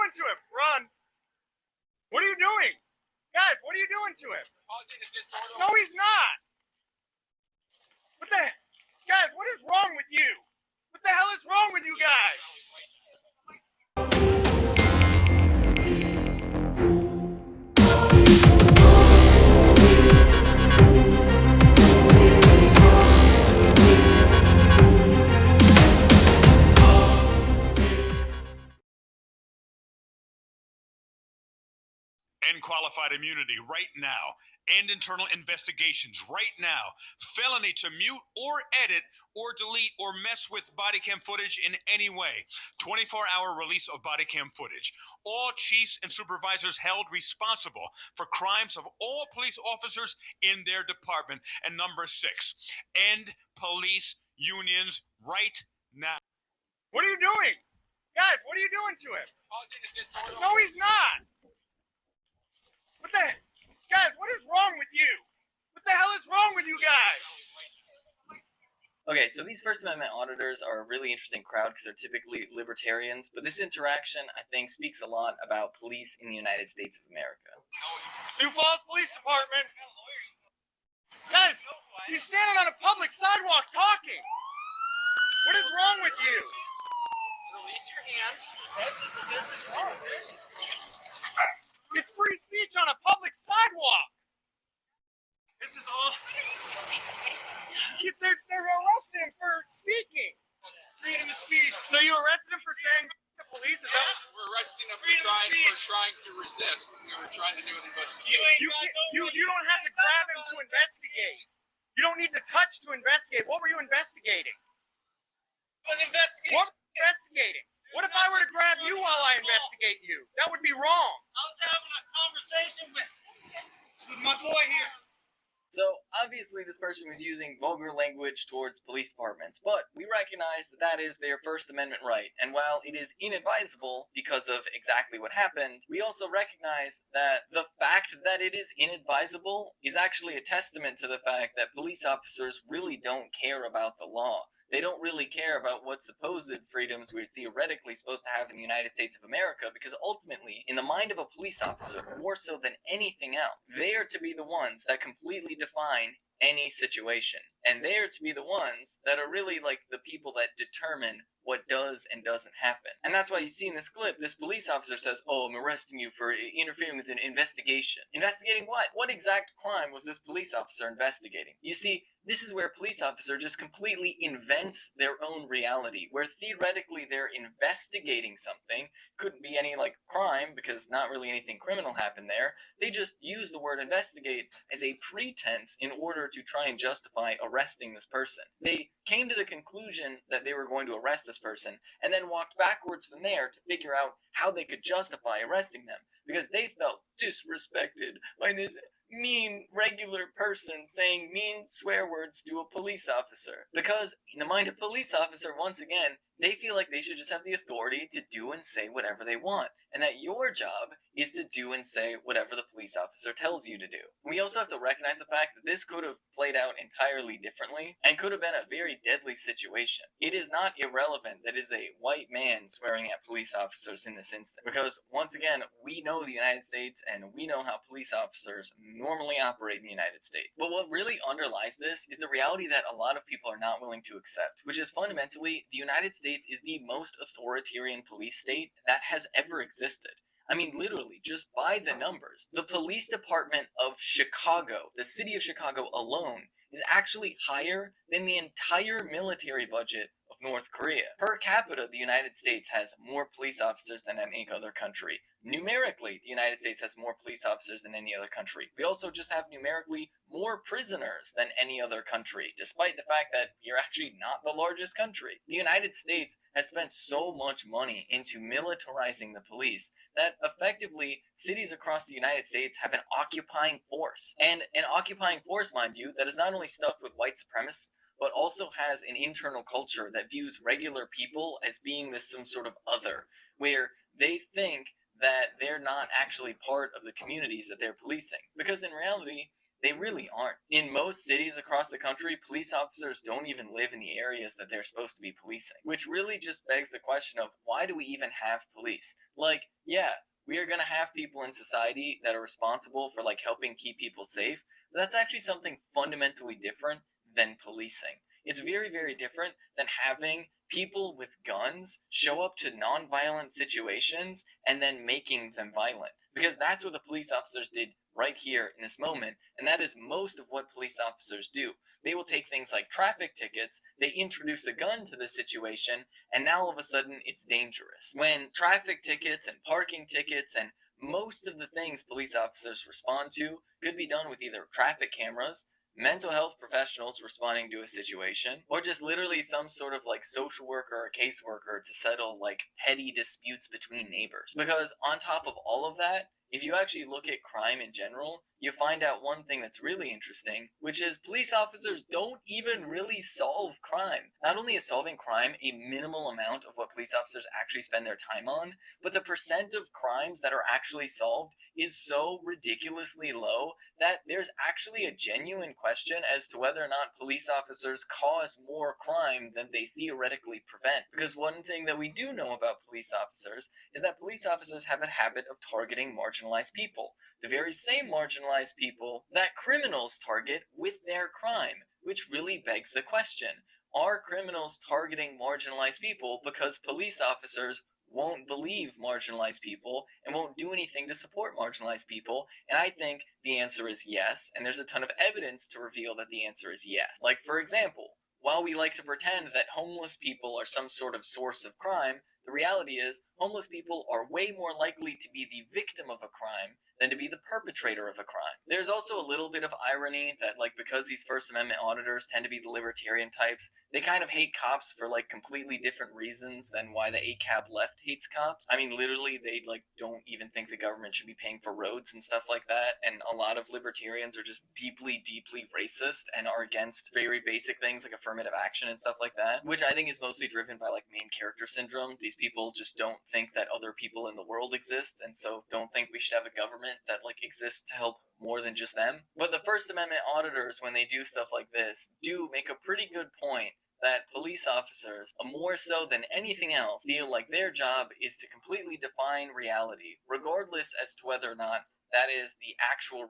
doing to him? Run. What are you doing? Guys, what are you doing to him? No, he's not. What the? Guys, what is wrong with you? What the hell is wrong with you guys? End qualified immunity right now. End internal investigations right now. Felony to mute or edit or delete or mess with body cam footage in any way. 24-hour release of body cam footage. All chiefs and supervisors held responsible for crimes of all police officers in their department. And number 6, end police unions right now. What are you doing? Guys, what are you doing to him? No, he's not. What the? Guys, what is wrong with you? What the hell is wrong with you guys? Okay, so these First Amendment auditors are a really interesting crowd because they're typically libertarians, but this interaction, I think, speaks a lot about police in the United States of America. Sioux Falls Police Department. Guys, he's standing on a public sidewalk talking. What is wrong with you? Release your hands. This is wrong. It's free speech on a public sidewalk. This is all. They're arresting him for speaking. Freedom of speech. So you arrested him for saying the police? Is that? We're arresting him Freedom of speech. for trying to resist. We were trying to do an investigation. You don't have to grab him to investigate. You don't need to touch to investigate. What were you investigating? I was investigating. What were you investigating? What if I were to grab you while I investigate you? That would be wrong. I was having a conversation with my boy here. So, obviously this person was using vulgar language towards police departments, but we recognize that that is their First Amendment right, and while it is inadvisable because of exactly what happened, we also recognize that the fact that it is inadvisable is actually a testament to the fact that police officers really don't care about the law. They don't really care about what supposed freedoms we're theoretically supposed to have in the United States of America, because ultimately, in the mind of a police officer, more so than anything else, they are to be the ones that completely define any situation. And they are to be the ones that are really like the people that determine what does and doesn't happen. And that's why you see in this clip, this police officer says, "Oh, I'm arresting you for interfering with an investigation." Investigating what? What exact crime was this police officer investigating? You see, this is where a police officer just completely invents their own reality, where theoretically they're investigating something. Couldn't be any, like, crime, because not really anything criminal happened there. They just use the word investigate as a pretense in order to try and justify arresting this person. They came to the conclusion that they were going to arrest this person, and then walked backwards from there to figure out how they could justify arresting them, because they felt disrespected by this mean, regular person saying mean swear words to a police officer. Because, in the mind of a police officer, once again, they feel like they should just have the authority to do and say whatever they want, and that your job is to do and say whatever the police officer tells you to do. We also have to recognize the fact that this could have played out entirely differently, and could have been a very deadly situation. It is not irrelevant that it is a white man swearing at police officers in this instance, because, once again, we know the United States, and we know how police officers normally operate in the United States. But what really underlies this is the reality that a lot of people are not willing to accept, which is fundamentally the United States is the most authoritarian police state that has ever existed. I mean, literally, just by the numbers. The police department of Chicago, the city of Chicago alone, is actually higher than the entire military budget of North Korea. Per capita, the United States has more police officers than any other country. Numerically, the United States has more police officers than any other country. We also just have numerically more prisoners than any other country, despite the fact that you're actually not the largest country. The United States has spent so much money into militarizing the police that effectively cities across the United States have an occupying force. And an occupying force, mind you, that is not only stuffed with white supremacists, but also has an internal culture that views regular people as being this some sort of other, where they think that they're not actually part of the communities that they're policing. Because in reality, They really aren't. In most cities across the country, police officers don't even live in the areas that they're supposed to be policing. Which really just begs the question of, why do we even have police? Like, yeah, we are gonna have people in society that are responsible for, like, helping keep people safe, but that's actually something fundamentally different than policing. It's very, very different than having people with guns show up to non-violent situations and then making them violent. Because that's what the police officers did right here in this moment, and that is most of what police officers do. They will take things like traffic tickets, they introduce a gun to the situation, and now all of a sudden it's dangerous. When traffic tickets and parking tickets and most of the things police officers respond to could be done with either traffic cameras, mental health professionals responding to a situation, or just literally some sort of like social worker or caseworker to settle like petty disputes between neighbors. Because on top of all of that, if you actually look at crime in general, you find out one thing that's really interesting, which is police officers don't even really solve crime. Not only is solving crime a minimal amount of what police officers actually spend their time on, but the percent of crimes that are actually solved is so ridiculously low that there's actually a genuine question as to whether or not police officers cause more crime than they theoretically prevent. Because one thing that we do know about police officers is that police officers have a habit of targeting marginalized people. The very same marginalized people that criminals target with their crime, which really begs the question, are criminals targeting marginalized people because police officers won't believe marginalized people and won't do anything to support marginalized people? And I think the answer is yes, and there's a ton of evidence to reveal that the answer is yes. Like, for example, while we like to pretend that homeless people are some sort of source of crime, the reality is homeless people are way more likely to be the victim of a crime than to be the perpetrator of a crime. There's also a little bit of irony that, like, because these First Amendment auditors tend to be the libertarian types, they kind of hate cops for, like, completely different reasons than why the ACAB left hates cops. I mean, literally, they, like, don't even think the government should be paying for roads and stuff like that, and a lot of libertarians are just deeply, deeply racist and are against very basic things like affirmative action and stuff like that, which I think is mostly driven by, like, main character syndrome. These people just don't think that other people in the world exist, and so don't think we should have a government that, like, exists to help more than just them. But the First Amendment auditors, when they do stuff like this, do make a pretty good point that police officers, more so than anything else, feel like their job is to completely define reality, regardless as to whether or not that is the actual